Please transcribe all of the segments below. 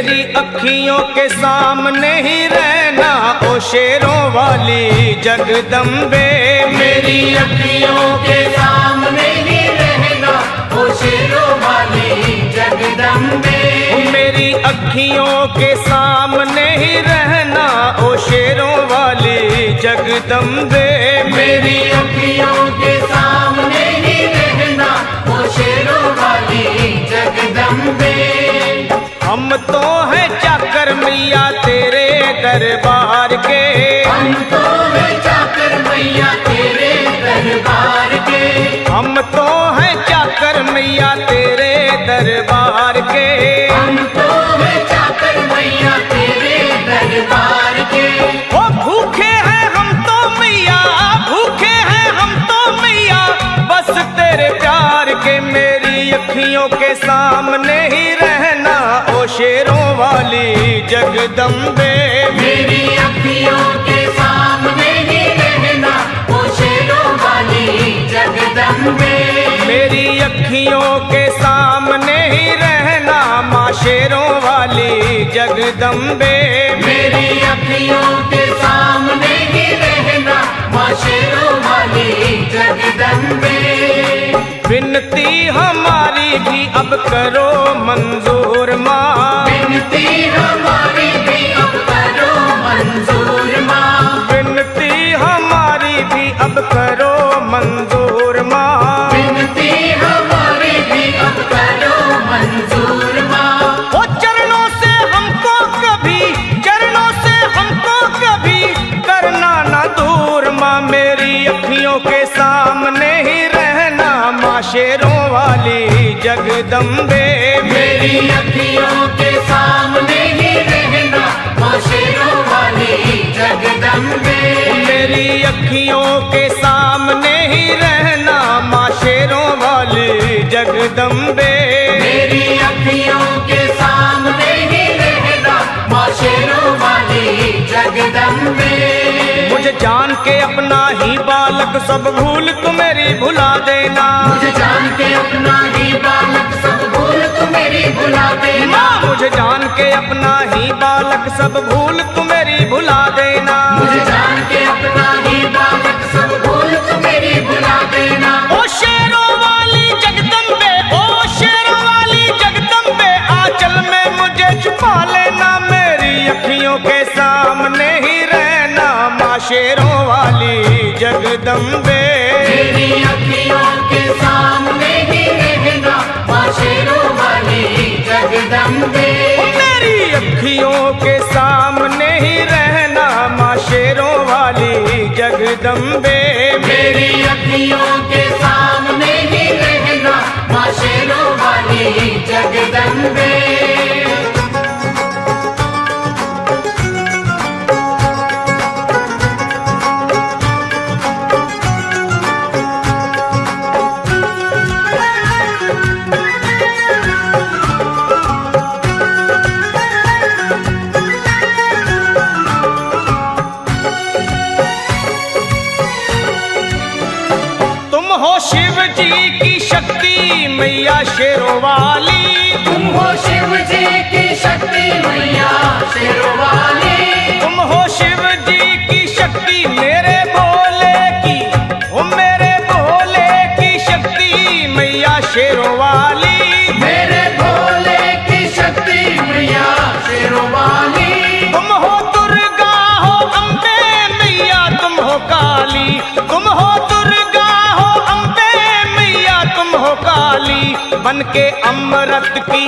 मेरी अखियों के सामने ही रहना ओ शेरों वाली जगदम्बे। मेरी अखियों के सामने ही रहना ओ शेरों वाली जगदम्बे। मेरी अखियों के सामने ही रहना ओ शेरों वाली जगदम्बे। मेरी अखियों के सामने ही रहना ओ शेरों वाली जगदम्बे। हम तो हैं चाकर मैया तेरे दरबार के। हम तो हैं चाकर मैया तेरे दरबार के। हम तो हैं चाकर मैया तेरे दरबार के। हम तो हैं चाकर मैया तेरे दरबार के। ओ भूखे हैं हम तो मैया, भूखे हैं हम तो मैया बस तेरे प्यार के। मेरी अखियों के सामने ही रहना ओ शेरों वाली जगदम्बे। मेरी अखियों के सामने ही रहना ओ शेरों वाली जगदम्बे। मेरी अखियों के सामने ही रहना माँ शेरों वाली जगदम्बे। मेरी अखियों के सामने ही रहना माँ शेरों वाली जगदम्बे। विनती हमारी भी अब करो मंजूर माँ। विनती हमारी भी अब करो मंजूर माँ। विनती हमारी भी अब करो मंजूर माँ। विनती हमारी भी अब करो मंजूर माँ। ओ चरणों से हमको कभी, चरणों से हमको कभी करना ना दूर माँ। मेरी अखियों के सामने ही रहना माँ शेरों वाली जगदम्बे। मेरी अखियों के सामने ही रहना माँ शेरों वाली जगदम्बे। मेरी अखियों के सामने ही रहना माँ शेरों वाली जगदम्बे। मेरी अखियों के सामने ही रहना माँ शेरों वाली जगदम्बे। मुझे जान के अपना ही बालक सब भूल तू मेरी भुला देना। मुझे जान के अपना ही बालक सब भूल तू मेरी भुला देना। मुझे जान के अपना ही बालक सब भूल तू मेरी भुला देना। मुझे जान के अपना ही बालक सब भूल तू मेरी भुला देना। ओ शेरों वाली जगदम्बे, ओ शेरों वाली जगदम्बे आंचल में मुझे छुपा लेना। मेरी अखियों के सामने ही रहना माँ शेरों वाली जगदम्बे। मेरी अखियों के सामने ही रहना माँ शेरों वाली जगदम्बे। मेरी अखियों के सामने ही रहना माँ शेरों वाली जगदम्बे। मेरी अखियों के सामने ही रहना माँ शेरों वाली जगदम्बे। शिव जी की शक्ति मैया शेरों वाली। तुम हो शिव जी की शक्ति मैया शेरों वाली। तुम हो शिव जी की शक्ति मेरे भोले की, ओ मेरे भोले की शक्ति मैया शेरों वाली। मेरे भोले की शक्ति मैया शेरों वाली। तुम हो दुर्गा हो अम्बे मैया तुम हो काली। तुम हो दुर्गा हो अम्बे मैया तुम हो काली। बन के अमृत की,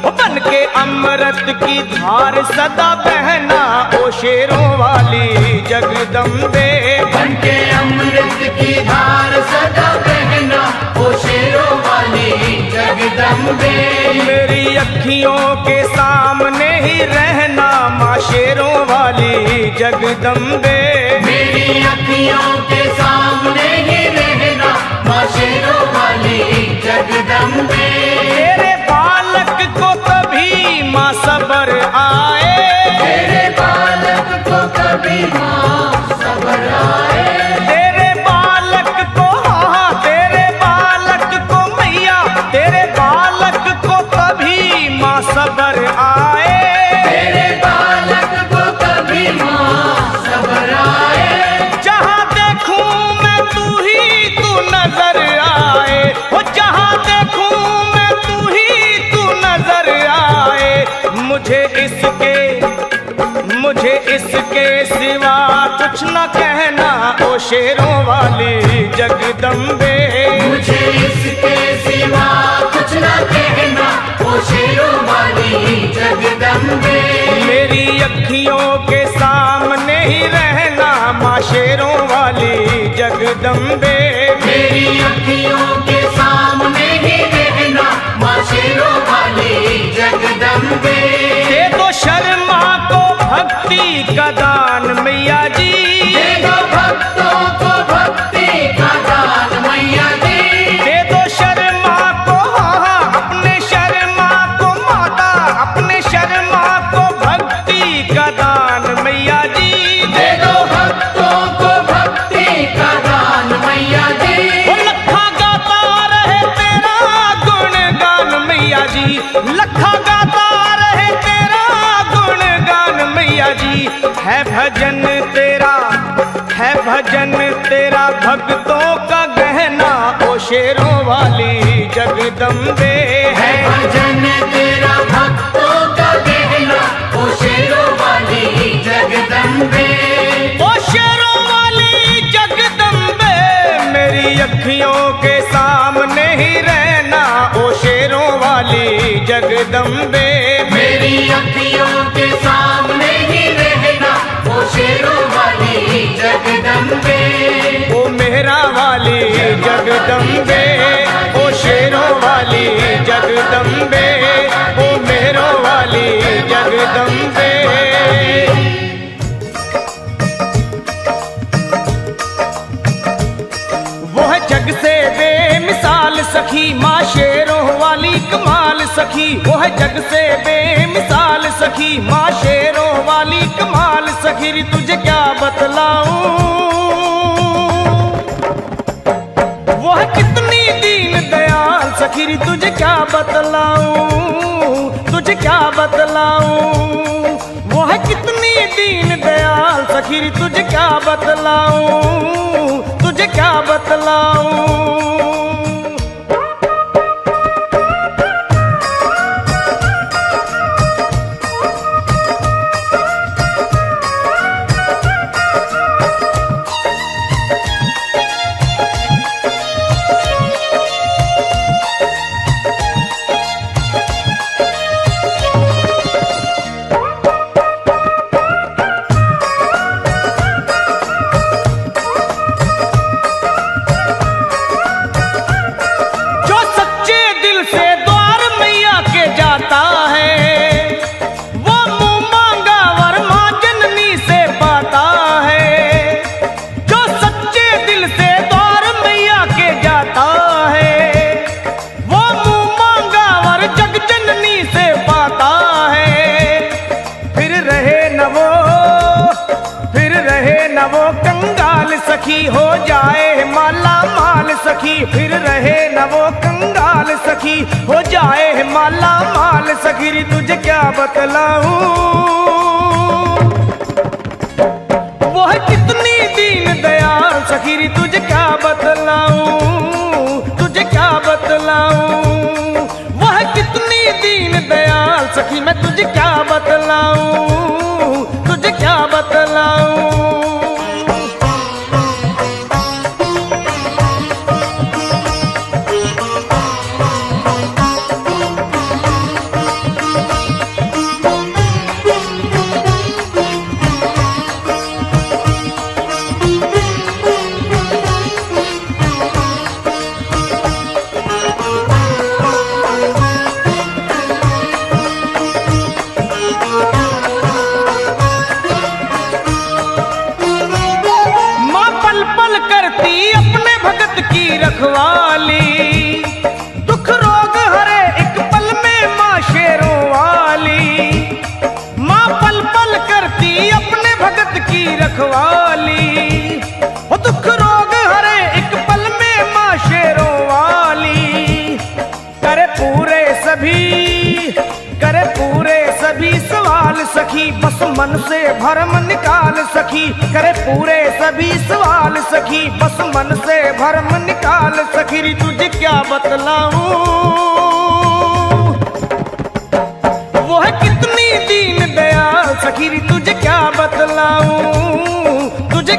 बन के अमृत की धार सदा बहना ओ शेरों वाली जगदम्बे। बन के अमृत की धार सदा बहना ओ शेरों वाली जगदम्बे। मेरी अखियों के सामने ही रहना माँ शेरों वाली जगदम्बे। मेरी अखियों के सामने ही रहना माँ शेरों वाली जगदम्बे। तेरे बालक को कभी माँ सबर आए। तेरे बालक को कभी माँ सबर आए। तेरे बालक को, हाँ तेरे बालक को मैया, तेरे बालक को कभी माँ सबर आए। न कहना ओ शेरों वाली जगदम्बे। मुझे इसके सिवा कुछ न कहना ओ शेरों वाली जगदम्बे। मेरी अखियों के सामने ही रहना माँ शेरों वाली जगदम्बे। मेरी अखियों के सामने ही रहना माँ शेरों वाली जगदम्बे। दे दो शर्मा को भक्ति का दान मैया जी। दे दो भक्तों को भक्ति का दान मैया जी। दे दो शर्मा को हाँ अपने शर्मा को माता अपने शर्मा को भक्ति का दान मैया जी। दे दो भक्तों को भक्ति का दान मैया जी। वो लखा गाता रहे तेरा गुणगान मैया जी। लखा गाता रहे तेरा गुणगान मैया जी। है भजन तेरा भक्तों का गहना ओ शेरों वाली जगदम्बे। है भजन तेरा भक्तों का गहना ओ शेरों वाली जगदम्बे। ओ शेरों वाली जगदम्बे मेरी अखियों के सामने ही रहना ओ शेरों वाली जगदम्बे। मेरी अखियों के सामने ही रहना ओ शेरों वाली जगदम्बे। ओ मेहरा वाली जगदम्बे ओ शेरों वाली जगदम्बे ओ मेहरों वाली जगदम्बे। वो है जग से बेमिसाल सखी माँ शेरों वाली कमाल सखी। वो है जग से बेमिसाल सखी माँ शेरों वाली कमाल सखी। री तुझे क्या बतलाऊं वो है कितनी दीन दयाल सखी। री तुझे क्या बतलाऊं तुझे क्या बतलाऊं वो है कितनी दीन दयाल सखी। री तुझे क्या बतलाऊं तुझे क्या बतलाऊं। सखी हो जाए माला माल सखी। फिर रहे न वो कंगाल सखी हो जाए माला माल सखी। री तुझे क्या बतलाऊं वो है कितनी दीन दयाल सखी। री तुझे क्या बतलाऊं तुझे क्या बतलाऊं वो है कितनी दीन दयाल सखी। मैं तुझे क्या बतलाऊं तुझे क्या बतलाऊं। रखवाली दुख रोग हरे एक पल में माँ शेरों वाली। माँ पल पल करती अपने भगत की रखवाली। वो दुख रोग हरे एक पल में माँ शेरों वाली। करे पूरे सभी सवाल सखी बस मन से भरम निकाल सखी। करे पूरे सभी सवाल सखी बस मन से भरम निकाल सखी। री तुझे क्या बतलाऊं वो है कितनी दीन दयाल सखी। री तुझे क्या बतलाऊं तुझे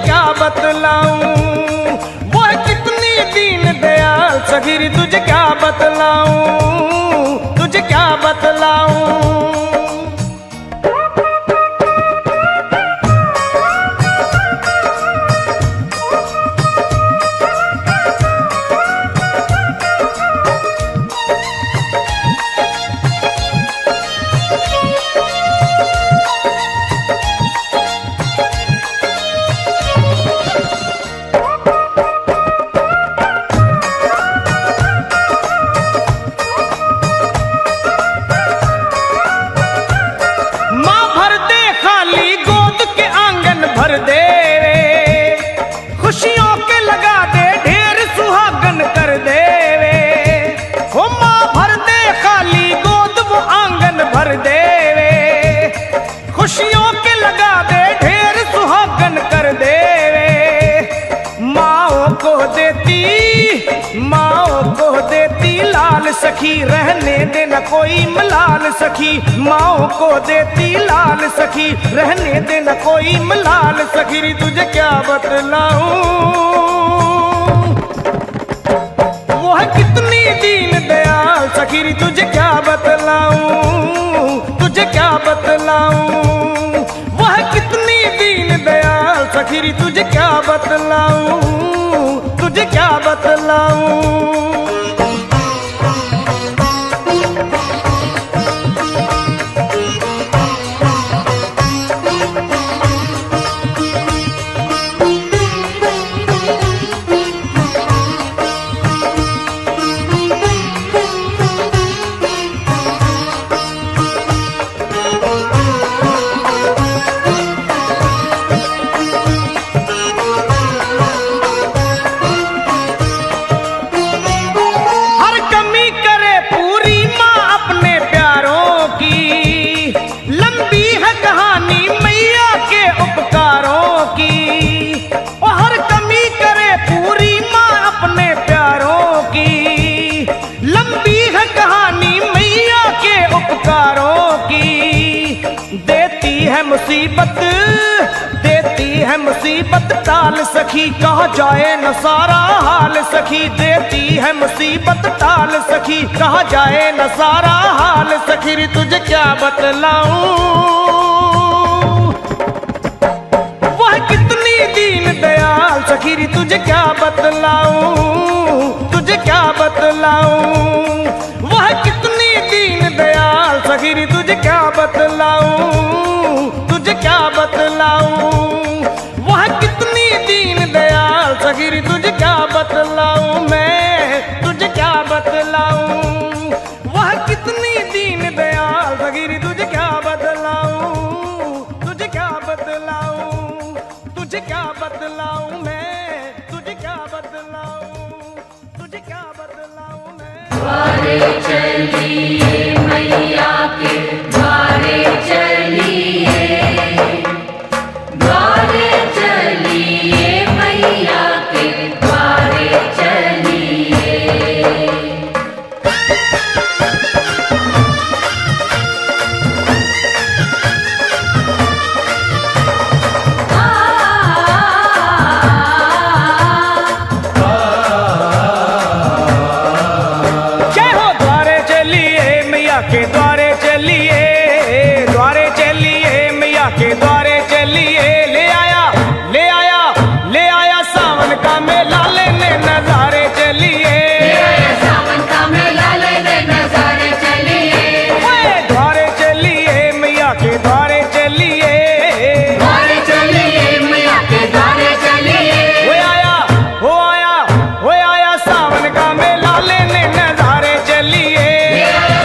सखी तुझे क्या बतलाऊं, तुझे क्या बतलाऊं। भर दे रे खुशियों के लगा दे ढेर सुहागन कर दे रे। हो माँ भर दे खाली गोद वो आंगन भर दे रे खुशियों के लगा दे ढेर सुहागन कर दे रे। माओ को देती लाल सखी रहने देना कोई मलाल सखी। माओ को देती लाल सखी रहने देना कोई मलाल सखी। तुझे क्या बतलाऊं वो है कितनी दीन दयाल सखी। तुझे क्या बतलाऊं, तुझे क्या बतलाऊं वो है कितनी दीन दयाल सखी। तुझे क्या बतलाऊं, तुझे क्या बतलाऊं। देती है मुसीबत टाल सखी कहा जाए न सारा हाल सखी। देती है मुसीबत टाल सखी कहा जाए न सारा हाल सखी। तुझे क्या बतलाऊं वह कितनी दीन दयाल सखी। तुझे क्या बतलाऊं, तुझे क्या बतलाऊं वह कितनी दीन दयाल सखी। तुझे क्या बतलाऊं, तुझे क्या बतलाऊं वह कितनी दीन दयाल सखी। तुझे क्या बतलाऊं मैं, तुझे क्या बतलाऊं वह कितनी दीन दयाल सखी। तुझे क्या बतलाऊं, तुझे क्या बतलाऊं, तुझे क्या बतलाऊं मैं, तुझे क्या बतलाऊं, तुझे क्या बतलाऊं मैं। द्वारे चलिए मैया के द्वारे चलिए, द्वारे चलिए मैया के द्वारे चलिए। जय हो द्वारे चलिए मैया के द्वारे चलिए, द्वारे चलिए मैया के द्वारे चलिए। ले आया ले आया ले आया सावन का मेला लेने नजारे चलिए, सावन का मेला लेने नजारे चलिए। द्वारे चलिए मैया के द्वारे चलिए, द्वारे चलिए मैया के द्वारे चलिए। वो आया वो आया वो आया सावन का मेला लेने नजारे चलिए।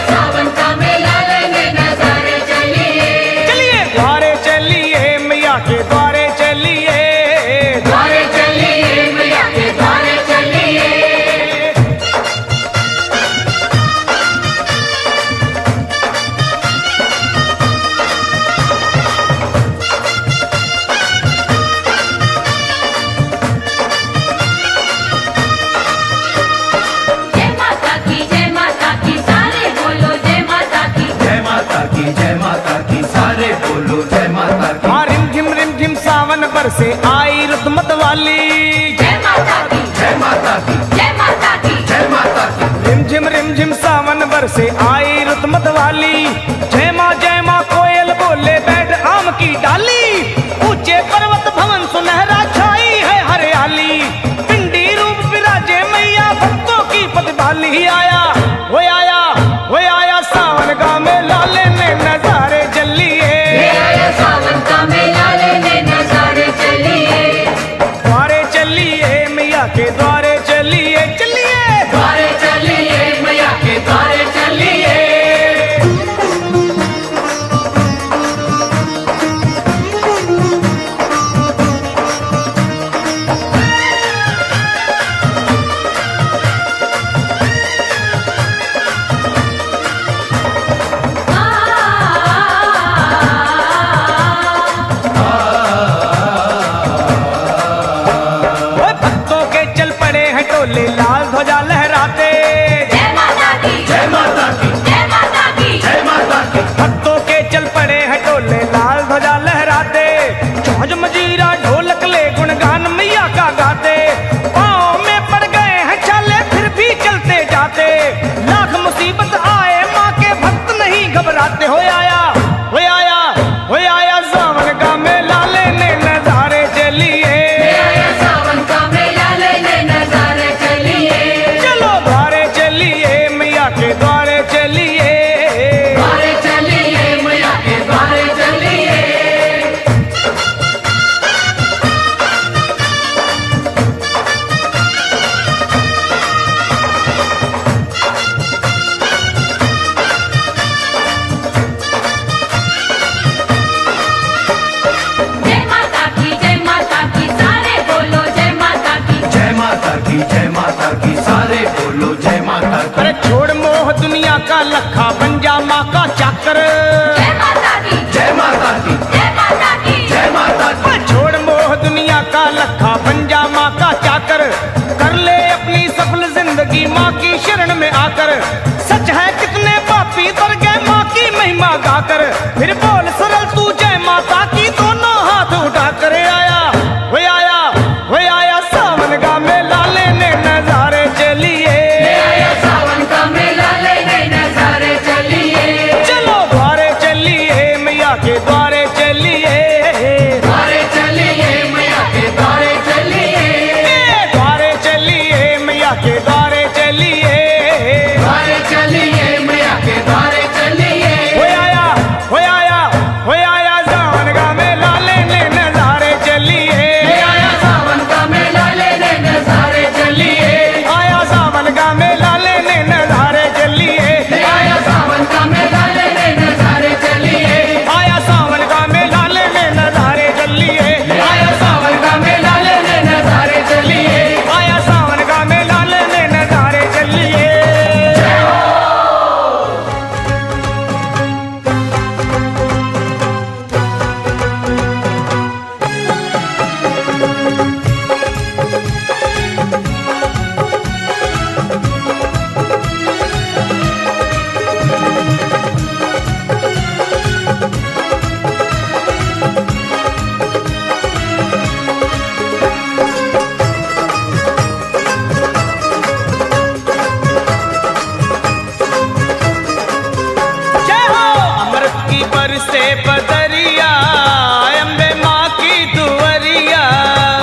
सावन का मेला लेने नजारे चलिए। चलिए द्वारे चलिए मैया के द्वारे चलिए, द्वारे चलिए मैया के द्वारे चलिए। जय माता की सारे बोलो जय माता की। जय माता की जय माता की सारे बोलो जय माता की। हाँ रिम झिम सावन बरसे आई रुत मत वाली। जय माता की जय माता की जय माता की जय माता वर से आई रुतमत वाली। जय माँ कोयल बोले बैठ आम की डाली। ऊंचे पर्वत भवन सुनहरा छाई है हरियाली। पिंडी रूप विराजे मैया भक्तों की पतवाली। आया वो आया वो आया सावन का मेला लेने नजारे चलिए। सावन का मेला लेने नजारे चलिए। द्वारे चलिए मैया के द्वारे चलिए चलिए। द्वारे चलिए मैया के द्वारे चलिए। भक्तों के चल पड़े हैं टोले लाल ध्वजा लहराते। जय माता की जय माता की जय माता की जय माता की। भक्तों के चल पड़े हैं टोले लाल ध्वजा लहराते। चौज मजीरा ढोलक ले गुणगान मैया का गाते। पाँव में पड़ गए हैं छाले फिर भी चलते जाते। लाख मुसीबत आए माँ के भक्त नहीं घबराते। हो आया हो आया हो आया सावन का मेला लेने नजारे चलिए। सावन का मेला लेने नजारे चलिए। चलो द्वारे चलिए मैया के द्वारे चलिए। द्वारे चलिए मैया के द्वारे चलिए। जय माता की सारे बोलो जय माता की। जय माता की जय माता की सारे बोलो जय माता की। अरे छोड़ मोह दुनिया का लखा बन जा माँ का चाकर। जय माता की जय माता की जय माता की जय माता की। छोड़ मोह दुनिया का लखा बन जा माँ का चाकर। कर ले अपनी सफल जिंदगी माँ की शरण में आकर। सच है कितने पापी तर गए माँ की महिमा गाकर। फिर बोल सरल तू जय माता की दोनों हाथ उठा कर। आया वो आया वो आया सावन का मेला लेने नजारे चलिए। सावन का मेला लेने नजारे चलिए। चलो द्वारे चलिए मैया के द्वारे चलिए। द्वारे चलिए मैया के द्वारे चलिए। द्वारे चलिए मैया के द्वारे चलिए। द्वारे चलिए मैया के द्वारे चलिए। हो आया हो आया हो आया सावन का मेला लेने नजारे चलिए। सावन का मेला लेने नजारे चलिए। आया सावन का मेला लेने नजारे चलिए। आया सावन का मेला लेने नजारे चलिए। आया सावन का मेला लेने नजारे चलिए। आया सावन का मेला लेने नजारे चलिए। आया सावन का मेला लेने नजारे चलिए। जय हो अमृत की बरसे बदरिया अम्बे माँ की दुवरिया।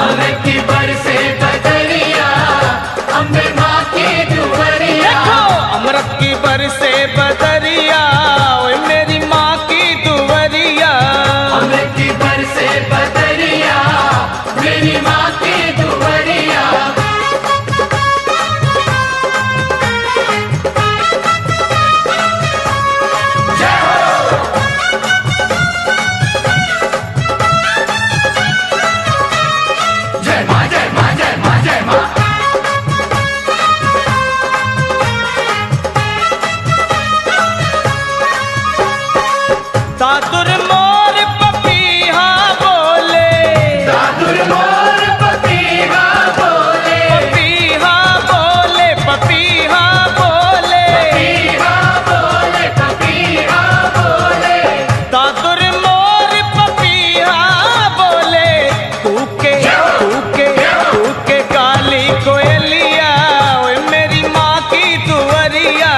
अमृत की बरसे बदरिया अम्बे माँ की दुवरिया। देखो अमृत की बरसे बदरिया ओए मेरी माँ की दुवरिया। अमृत की बरसे बदरिया मेरी माँ की दुवरिया। जय माँ जय माँ जय माँ जय माँ। दादुर मोर पपीहा बोले। दादुर मोर पपीहा बोले। पपीहा बोले पपीहा बोले। पपीहा बोले पपीहा बोले। दादुर मोर पपीहा बोले। कूके काली कोयलिया ओए मेरी माँ की दुवरिया।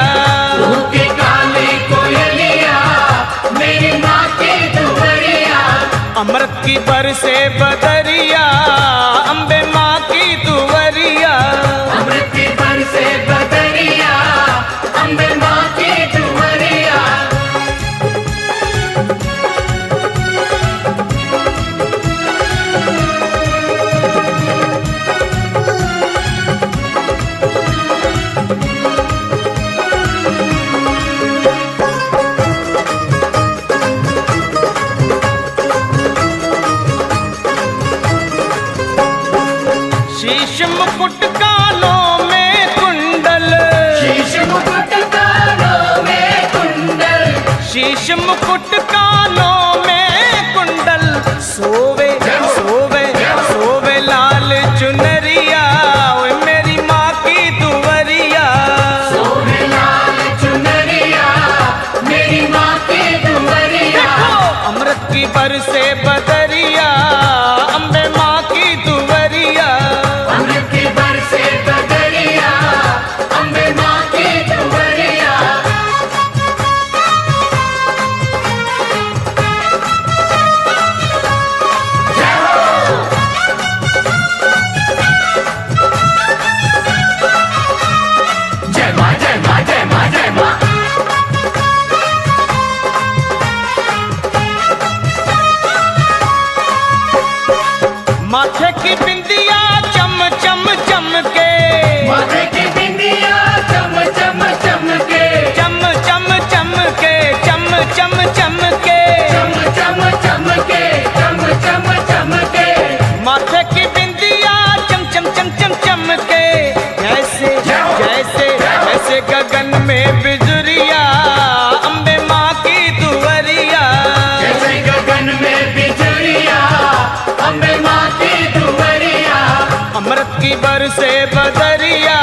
बरसे बदरिया,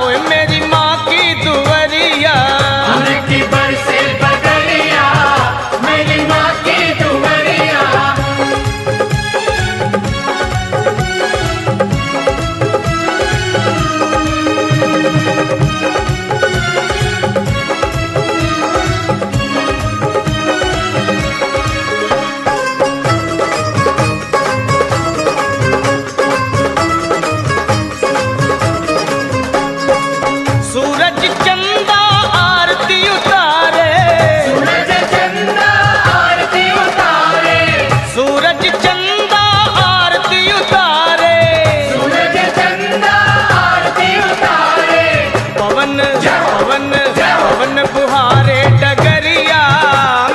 ओए मेरी माँ की दुवरिया। अमृत की बरसे बदरिया, मेरी माँ की दुवरिया। सूरज चंदा आरती उतारे, सूरज चंदा आरती उतारे, सूरज चंदा आरती उतारे। सूरज चंदा आरती उतारे। पवन पवन पवन बुहारे डगरिया,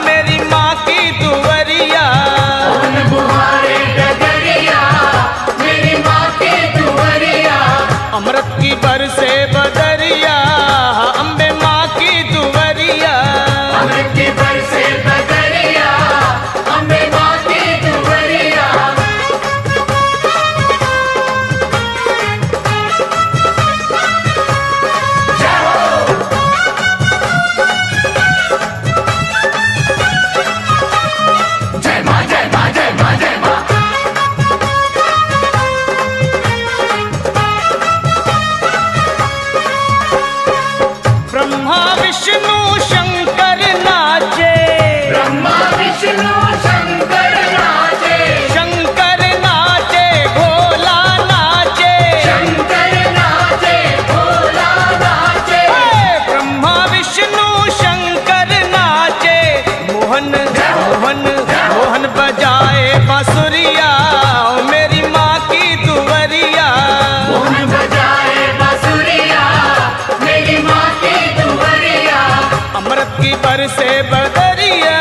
मेरी माँ की दुवरिया। पवन बुहारे डगरिया, मेरी माँ की दुवरिया। अमृत की बरसे बदरिया, अम्बे माँ की दुवरिया। अमृत की बरसे बदरिया, अम्बे माँ की दुवरिया। जय हो। जय माँ जय माँ जय माँ जय माँ। ब्रह्मा विष्णु शंकर नाचे, ब्रह्मा विष्णु शंकर नाचे, शंकर नाचे भोला नाचे। शंकर नाचे, भोला नाचे। ब्रह्मा विष्णु शंकर नाचे, मोहन मोहन मोहन बजाए बांसुरिया, ओ मेरी माँ की दुवरिया। मोहन बजाए बांसुरिया, मेरी माँ की दुवरिया। अमृत की बरसे बदरिया,